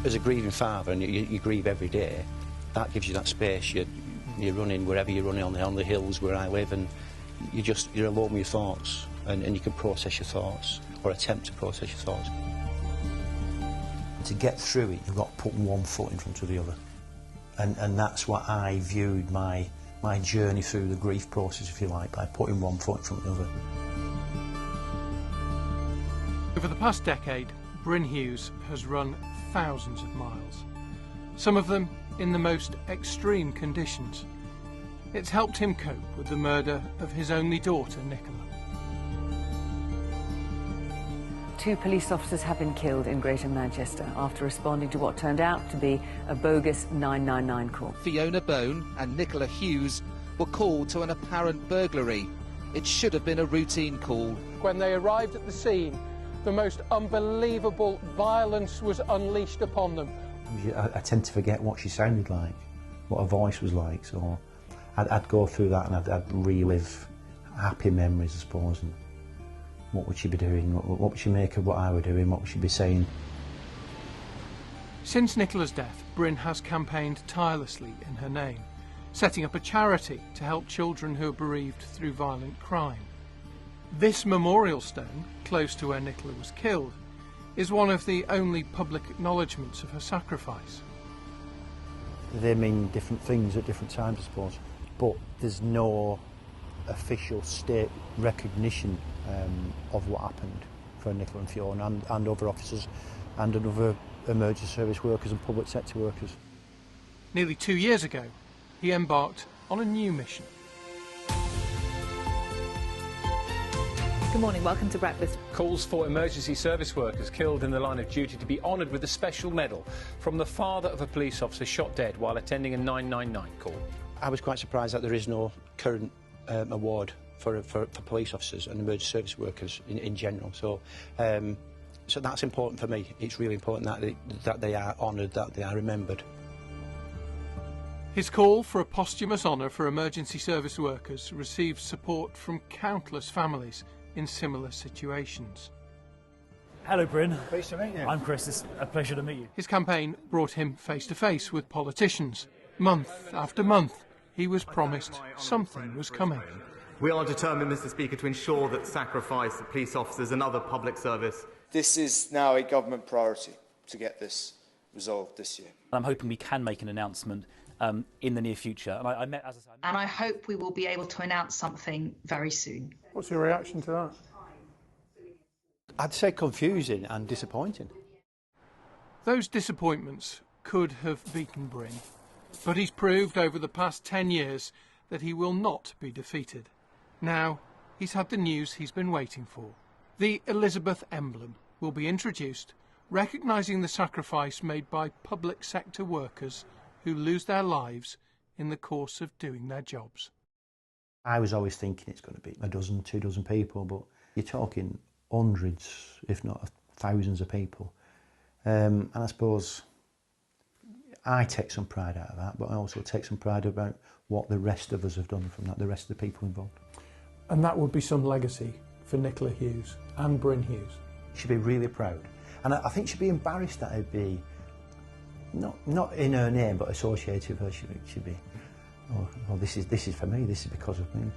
as a grieving father, and you grieve every day, that gives you that space. You're running wherever you're running on the hills where I live, and you're alone with your thoughts, and you can process your thoughts, or attempt to process your thoughts. To get through it, you've got to put one foot in front of the other. And that's what I viewed my journey through the grief process, if you like, by putting one foot in front of the other. Over the past decade, Bryn Hughes has run thousands of miles, some of them in the most extreme conditions. It's helped him cope with the murder of his only daughter, Nicola. 2 police officers have been killed in Greater Manchester after responding to what turned out to be a bogus 999 call. Fiona Bone and Nicola Hughes were called to an apparent burglary. It should have been a routine call. When they arrived at the scene, the most unbelievable violence was unleashed upon them. I tend to forget what she sounded like, what her voice was like, so I'd go through that and I'd relive happy memories, I suppose. And what would she be doing? What would she make of what I were doing? What would she be saying? Since Nicola's death, Bryn has campaigned tirelessly in her name, setting up a charity to help children who are bereaved through violent crime. This memorial stone, close to where Nicola was killed, is one of the only public acknowledgements of her sacrifice. They mean different things at different times, I suppose, but there's no official state recognition of what happened for Nicola and Fiona and other officers and other emergency service workers and public sector workers. Nearly 2 years ago, he embarked on a new mission. Good morning, welcome to Breakfast. Calls for emergency service workers killed in the line of duty to be honoured with a special medal from the father of a police officer shot dead while attending a 999 call. I was quite surprised that there is no current award for police officers and emergency service workers in general. So that's important for me. It's really important that they are honoured, that they are remembered. His call for a posthumous honour for emergency service workers received support from countless families in similar situations. Hello, Bryn. Pleased to meet you. I'm Chris. It's a pleasure to meet you. His campaign brought him face to face with politicians. Month after month, he was promised something was coming. We are determined, Mr. Speaker, to ensure that sacrifice of police officers and other public service. This is now a government priority to get this resolved this year. I'm hoping we can make an announcement in the near future. And I met, as I said, and I hope we will be able to announce something very soon. What's your reaction to that? I'd say confusing and disappointing. Those disappointments could have beaten Bryn, but he's proved over the past 10 years that he will not be defeated. Now, he's had the news he's been waiting for. The Elizabeth emblem will be introduced, recognising the sacrifice made by public sector workers who lose their lives in the course of doing their jobs. I was always thinking it's going to be a dozen, 2 dozen people, but you're talking hundreds, if not thousands of people. And I suppose I take some pride out of that, but I also take some pride about what the rest of us have done from that, the rest of the people involved. And that would be some legacy for Nicola Hughes and Bryn Hughes. She'd be really proud. And I think she'd be embarrassed that it'd be, not in her name, but associated with her. She'd be, oh, this is for me, this is because of me.